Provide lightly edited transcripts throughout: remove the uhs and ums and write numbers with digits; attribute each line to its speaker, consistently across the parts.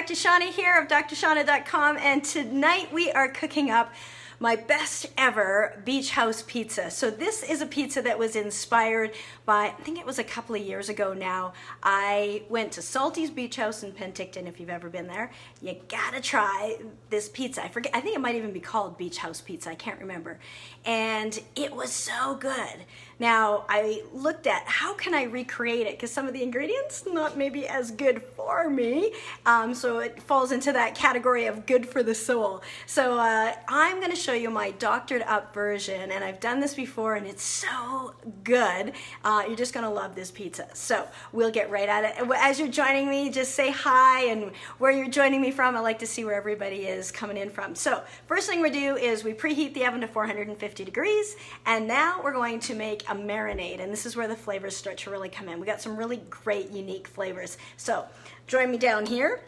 Speaker 1: Dr. Shaunna here of drshaunna.com, and tonight we are cooking up my best ever beach house pizza. So this is a pizza that was inspired by, I think it was a couple of years ago now. I went to Salty's Beach House in Penticton. If you've ever been there, you gotta try this pizza. I forget, I think it might even be called Beach House Pizza, I can't remember. And it was so good. Now I looked at how can I recreate it, because some of the ingredients not maybe as good for me, so it falls into that category of good for the soul. So I'm going to show you my doctored up version, and I've done this before and it's so good. You're just going to love this pizza. So we'll get right at it. As you're joining me, just say hi and where you're joining me from. I like to see where everybody is coming in from. So first thing we do is we preheat the oven to 450 degrees, and now we're going to make a marinade, and this is where the flavors start to really come in. We got some really great unique flavors. So join me down here.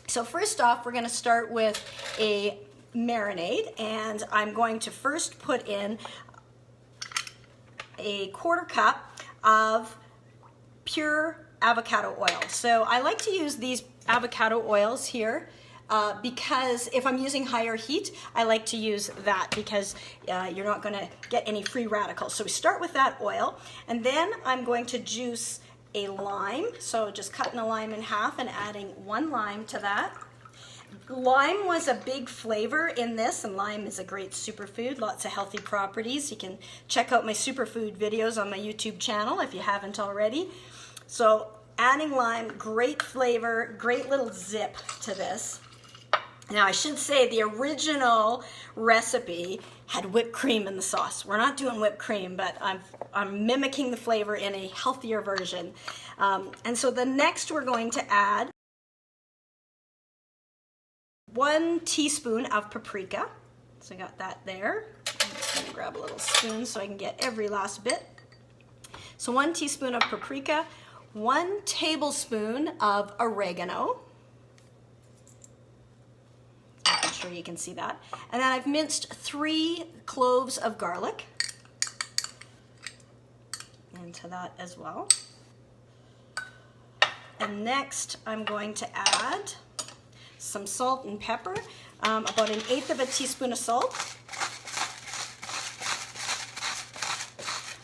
Speaker 1: So first off, we're going to start with a marinade, and I'm going to first put in a 1/4 cup of pure avocado oil. So I like to use these avocado oils here because if I'm using higher heat, I like to use that because you're not going to get any free radicals. So we start with that oil, and then I'm going to juice a lime. So just cutting a lime in half and adding 1 lime to that. Lime was a big flavor in this, and lime is a great superfood, lots of healthy properties. You can check out my superfood videos on my YouTube channel if you haven't already. So adding lime, great flavor, great little zip to this. Now I should say the original recipe had whipped cream in the sauce. We're not doing whipped cream, but I'm mimicking the flavor in a healthier version. And so the next we're going to add 1 teaspoon of paprika. So I got that there. I'm just gonna grab a little spoon so I can get every last bit. So 1 teaspoon of paprika, 1 tablespoon of oregano. I'm sure you can see that. And then I've minced 3 cloves of garlic into that as well. And next I'm going to add some salt and pepper, about 1/8 of a teaspoon of salt.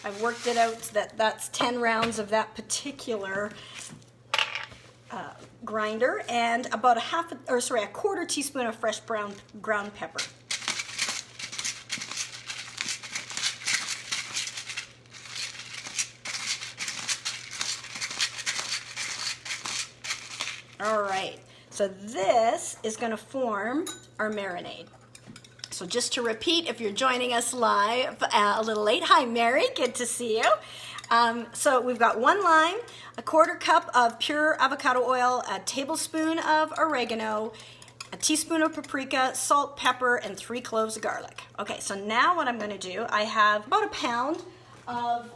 Speaker 1: I've worked it out that that's 10 rounds of that particular grinder, and about a 1/4 teaspoon of fresh ground pepper. All right, so this is going to form our marinade. So just to repeat, if you're joining us live a little late, hi Mary, good to see you. So we've got 1 lime, 1/4 cup of pure avocado oil, a tablespoon of oregano, a teaspoon of paprika, salt, pepper, and 3 cloves of garlic. Okay, so now what I'm going to do, I have about 1 pound of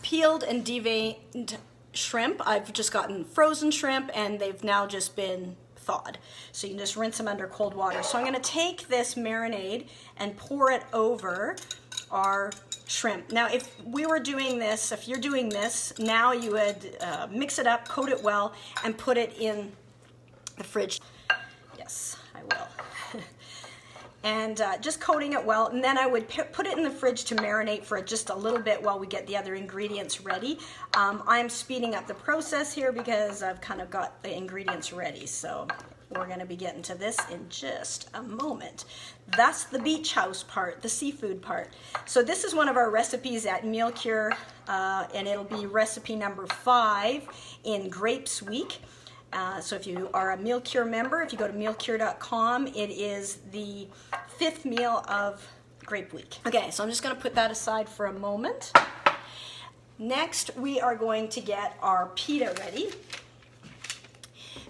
Speaker 1: peeled and deveined shrimp. I've just gotten frozen shrimp, and they've now just been thawed. So you can just rinse them under cold water. So I'm going to take this marinade and pour it over our shrimp. Now if we were doing this, if you're doing this, now you would mix it up, coat it well, and put it in the fridge. Yes, I will. And just coating it well, and then I would put it in the fridge to marinate for just a little bit while we get the other ingredients ready. I'm speeding up the process here because I've kind of got the ingredients ready, so we're going to be getting to this in just a moment. That's the beach house part, the seafood part. So this is one of our recipes at Meal Cure, and it'll be recipe number 5 in Grapes Week. So if you are a Meal Cure member, if you go to mealcure.com, it is the 5th meal of Grape Week. Okay, so I'm just going to put that aside for a moment. Next, we are going to get our pita ready.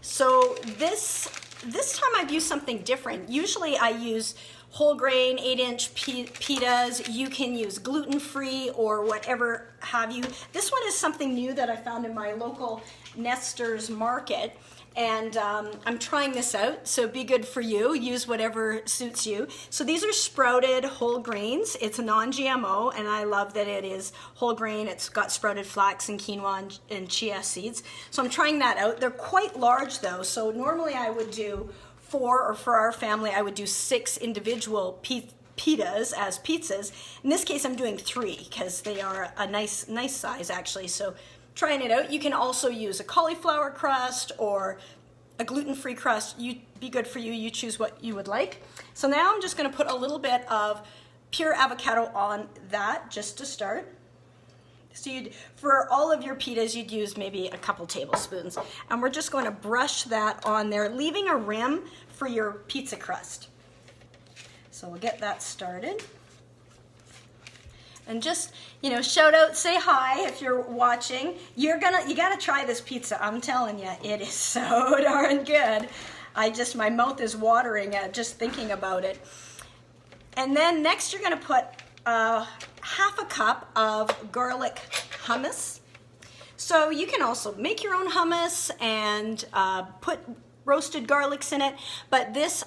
Speaker 1: So this time I've used something different. Usually I use whole grain 8-inch pitas. You can use gluten-free or whatever have you. This one is something new that I found in my local Nestor's market, And I'm trying this out, so be good for you. Use whatever suits you. So these are sprouted whole grains. It's a non-GMO, and I love that it is whole grain. It's got sprouted flax and quinoa and chia seeds. So I'm trying that out. They're quite large though, so normally I would do 4, or for our family, I would do 6 individual pitas as pizzas. In this case, I'm doing 3 because they are a nice size actually. So trying it out. You can also use a cauliflower crust or a gluten-free crust. Be good for you. You choose what you would like. So now I'm just going to put a little bit of pure avocado on that just to start. So for all of your pitas, you'd use maybe a couple tablespoons. And we're just going to brush that on there, leaving a rim for your pizza crust. So we'll get that started. And just, shout out, say hi if you're watching. You gotta try this pizza. I'm telling you, it is so darn good. My mouth is watering just thinking about it. And then next you're gonna put half a cup of garlic hummus. So you can also make your own hummus and put roasted garlics in it, but this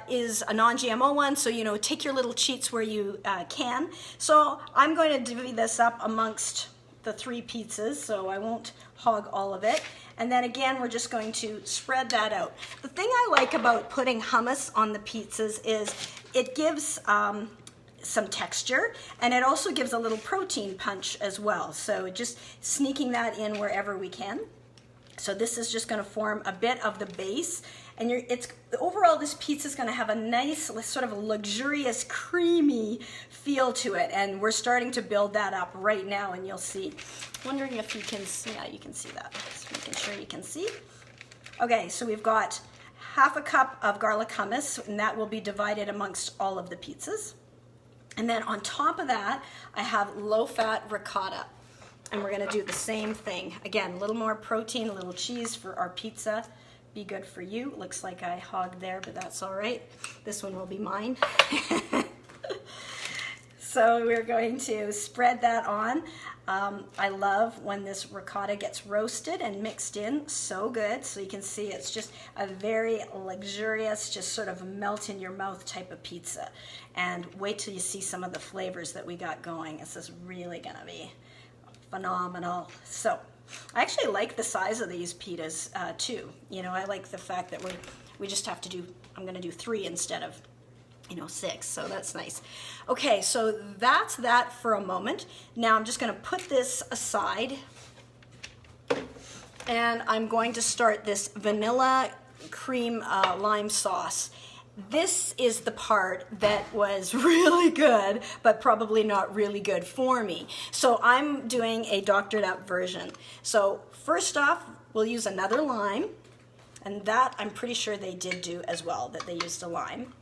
Speaker 1: is a non-GMO one, so take your little cheats where you can. So I'm going to divvy this up amongst the 3 pizzas, so I won't hog all of it. And then again, we're just going to spread that out. The thing I like about putting hummus on the pizzas is it gives some texture, and it also gives a little protein punch as well. So just sneaking that in wherever we can. So this is just going to form a bit of the base, and overall this pizza is going to have a nice sort of luxurious creamy feel to it, and we're starting to build that up right now, and you'll see. Wondering if you can see. Yeah, you can see that. Just making sure you can see. Okay, so we've got half a cup of garlic hummus, and that will be divided amongst all of the pizzas. And then on top of that, I have low-fat ricotta. And we're gonna do the same thing. Again, a little more protein, a little cheese for our pizza. Be good for you. Looks like I hogged there, but that's all right. This one will be mine. So we're going to spread that on. I love when this ricotta gets roasted and mixed in. So good. So you can see it's just a very luxurious, just sort of melt in your mouth type of pizza. And wait till you see some of the flavors that we got going. This is really gonna be phenomenal. So I actually like the size of these pitas too. I like the fact that we just have to do, I'm gonna do 3 instead of 6, so that's nice. Okay, so that's that for a moment. Now I'm just gonna put this aside, and I'm going to start this vanilla cream lime sauce. This is the part that was really good, but probably not really good for me. So I'm doing a doctored up version. So first off, we'll use another lime, and that I'm pretty sure they did do as well, that they used a lime.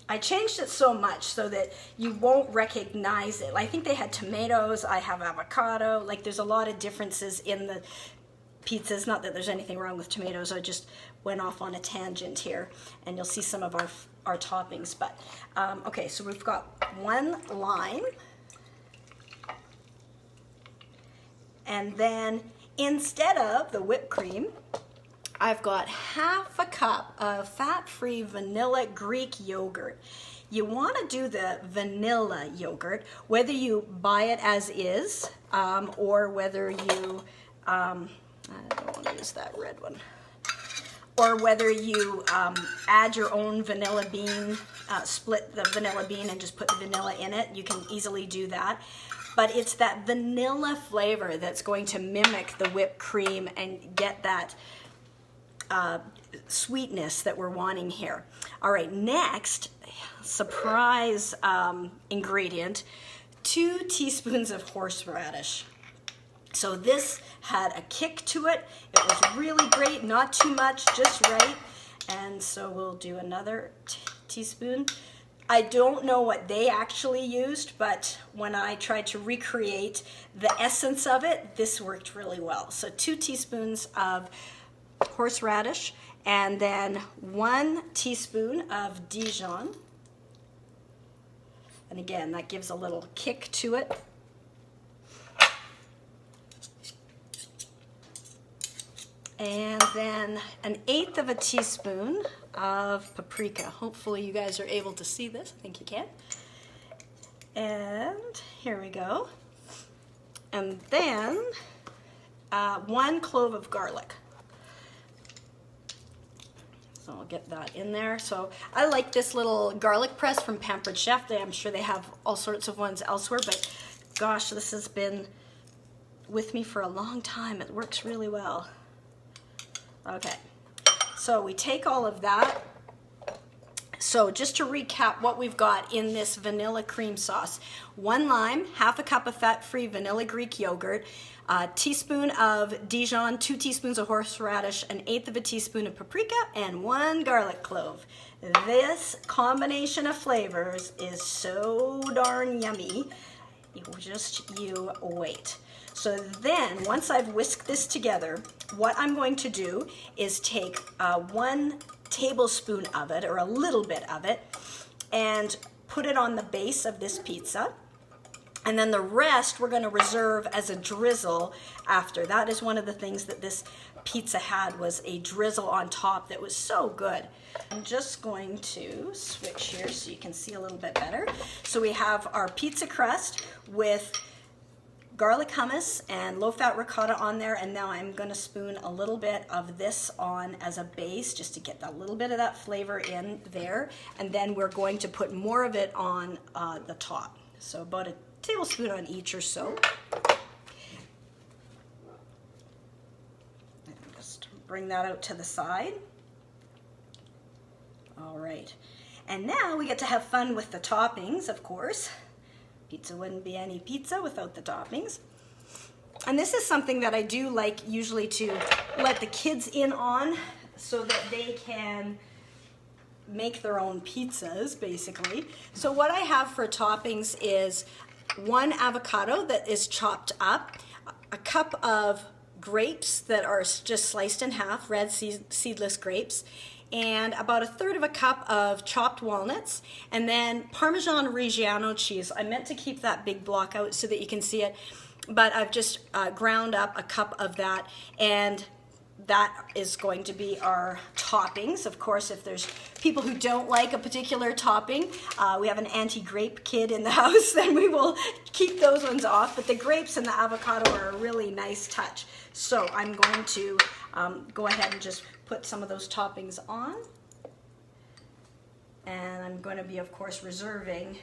Speaker 1: I changed it so much so that you won't recognize it. I think they had tomatoes, I have avocado, like there's a lot of differences in the pizzas. Not that there's anything wrong with tomatoes, I just went off on a tangent here, and you'll see some of our toppings. But okay, so we've got 1 lime, and then instead of the whipped cream, I've got half a cup of fat-free vanilla Greek yogurt. You want to do the vanilla yogurt, whether you buy it as is, or whether you, I don't want to use that red one, or whether you add your own vanilla bean, split the vanilla bean and just put the vanilla in it. You can easily do that. But it's that vanilla flavor that's going to mimic the whipped cream and get that sweetness that we're wanting here. All right, next, surprise ingredient, 2 teaspoons of horseradish. So this had a kick to it. It was really great, not too much, just right. And so we'll do another teaspoon. I don't know what they actually used, but when I tried to recreate the essence of it, this worked really well. So 2 teaspoons of horseradish, and then 1 teaspoon of Dijon. And again, that gives a little kick to it. And then 1/8 of a teaspoon of paprika. Hopefully you guys are able to see this. I think you can. And here we go. And then 1 clove of garlic. So I'll get that in there. So I like this little garlic press from Pampered Chef. I'm sure they have all sorts of ones elsewhere, but gosh, this has been with me for a long time. It works really well. Okay, so we take all of that. So just to recap what we've got in this vanilla cream sauce: 1 lime, 1/2 cup of fat-free vanilla Greek yogurt, a teaspoon of Dijon, 2 teaspoons of horseradish, 1/8 of a teaspoon of paprika, and 1 garlic clove. This combination of flavors is so darn yummy. You wait. So then, once I've whisked this together, what I'm going to do is take 1 tablespoon of it, or a little bit of it, and put it on the base of this pizza. And then the rest we're going to reserve as a drizzle after. That is one of the things that this pizza had, was a drizzle on top that was so good. I'm just going to switch here so you can see a little bit better. So we have our pizza crust with garlic hummus and low-fat ricotta on there, and now I'm going to spoon a little bit of this on as a base just to get a little bit of that flavor in there, and then we're going to put more of it on the top. So about a tablespoon on each or so. And just bring that out to the side. All right, and now we get to have fun with the toppings, of course. Pizza wouldn't be any pizza without the toppings. And this is something that I do like usually to let the kids in on so that they can make their own pizzas, basically. So what I have for toppings is 1 avocado that is chopped up, a cup of grapes that are just sliced in half, red seedless grapes, and about 1/3 of a cup of chopped walnuts, and then Parmesan Reggiano cheese. I meant to keep that big block out so that you can see it, but I've just ground up a cup of that, and that is going to be our toppings. Of course, if there's people who don't like a particular topping, we have an anti-grape kid in the house, then we will keep those ones off, but the grapes and the avocado are a really nice touch. So I'm going to go ahead and just put some of those toppings on, and I'm going to be, of course, reserving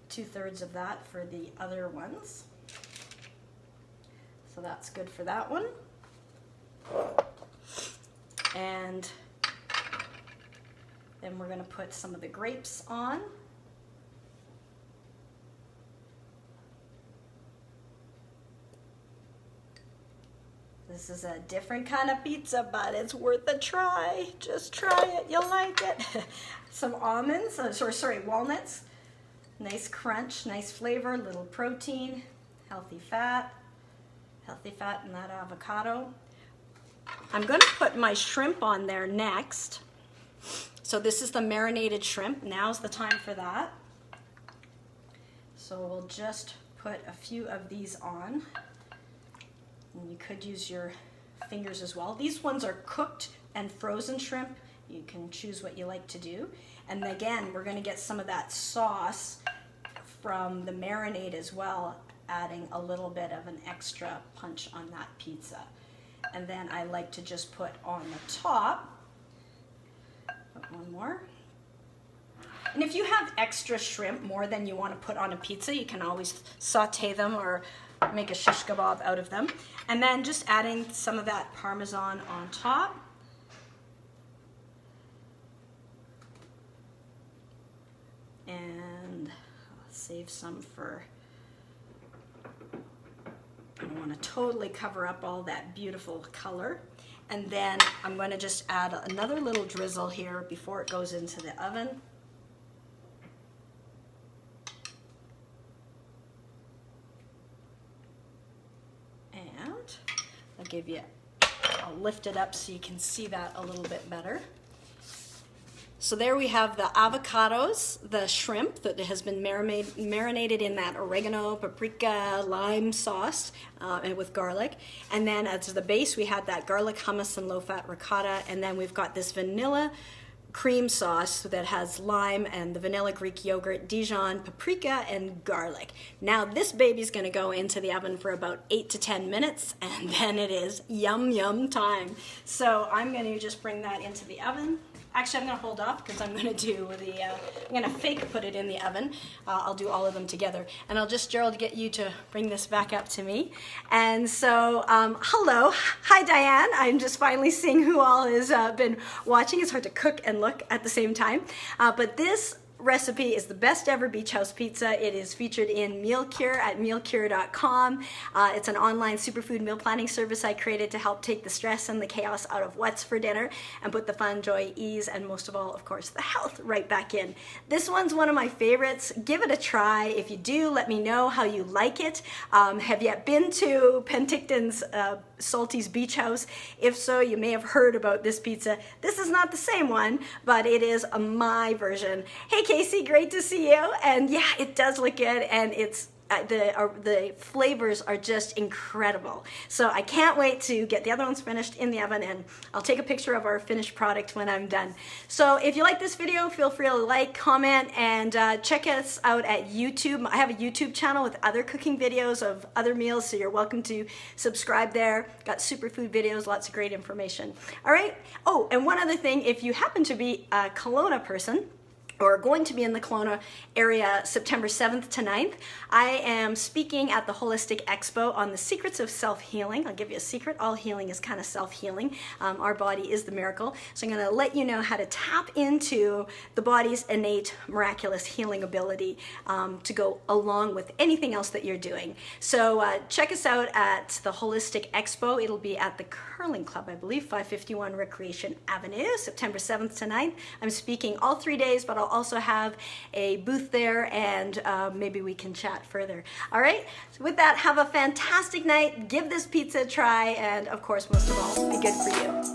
Speaker 1: 2/3 of that for the other ones. So that's good for that one. And then we're going to put some of the grapes on. This is a different kind of pizza, but it's worth a try. Just try it, you'll like it. Some almonds, walnuts. Nice crunch, nice flavor, little protein, healthy fat in that avocado. I'm going to put my shrimp on there next. So this is the marinated shrimp. Now's the time for that. So we'll just put a few of these on. And you could use your fingers as well. These ones are cooked and frozen shrimp. You can choose what you like to do. And again, we're going to get some of that sauce from the marinade as well, adding a little bit of an extra punch on that pizza. And then I like to just put on the top, put one more. And if you have extra shrimp, more than you want to put on a pizza, you can always saute them or make a shish kebab out of them. And then just adding some of that Parmesan on top. And I'll save some for, I don't want to totally cover up all that beautiful color. And then I'm going to just add another little drizzle here before it goes into the oven. I'll lift it up so you can see that a little bit better. So there we have the avocados, the shrimp that has been marinated in that oregano, paprika, lime sauce and with garlic. And then as the base, we had that garlic hummus and low-fat ricotta. And then we've got this vanilla cream sauce that has lime and the vanilla Greek yogurt, Dijon, paprika, and garlic. Now this baby's gonna go into the oven for about 8 to 10 minutes, and then it is yum yum time. So I'm gonna just bring that into the oven. Actually, I'm gonna hold off because I'm gonna do the, I'm gonna fake put it in the oven. I'll do all of them together. And I'll just, Gerald, get you to bring this back up to me. And so, hello, hi Diane. I'm just finally seeing who all has been watching. It's hard to cook and look at the same time. But this recipe is the best ever beach house pizza. It is featured in Meal Cure at mealcure.com. It's an online superfood meal planning service I created to help take the stress and the chaos out of what's for dinner and put the fun, joy, ease, and most of all, of course, the health right back in. This one's one of my favorites. Give it a try. If you do, let me know how you like it. Have you been to Penticton's Salty's Beach House? If so, you may have heard about this pizza. This is not the same one, but it is my version. Hey Casey, great to see you. And yeah, it does look good, and it's the flavors are just incredible. So I can't wait to get the other ones finished in the oven, and I'll take a picture of our finished product when I'm done. So if you like this video, feel free to like, comment, and check us out at YouTube. I have a YouTube channel with other cooking videos of other meals, so you're welcome to subscribe there. Got superfood videos, lots of great information. All right. Oh, and one other thing, if you happen to be a Kelowna person, or going to be in the Kelowna area September 7th to 9th, I am speaking at the Holistic Expo on the secrets of self-healing. I'll give you a secret. All healing is kind of self-healing. Our body is the miracle. So I'm going to let you know how to tap into the body's innate, miraculous healing ability to go along with anything else that you're doing. So check us out at the Holistic Expo. It'll be at the Curling Club, I believe, 551 Recreation Avenue, September 7th to 9th. I'm speaking all 3 days, but I'll also have a booth there, and maybe we can chat further. All right, so with that, have a fantastic night. Give this pizza a try, and of course, most of all, be good for you.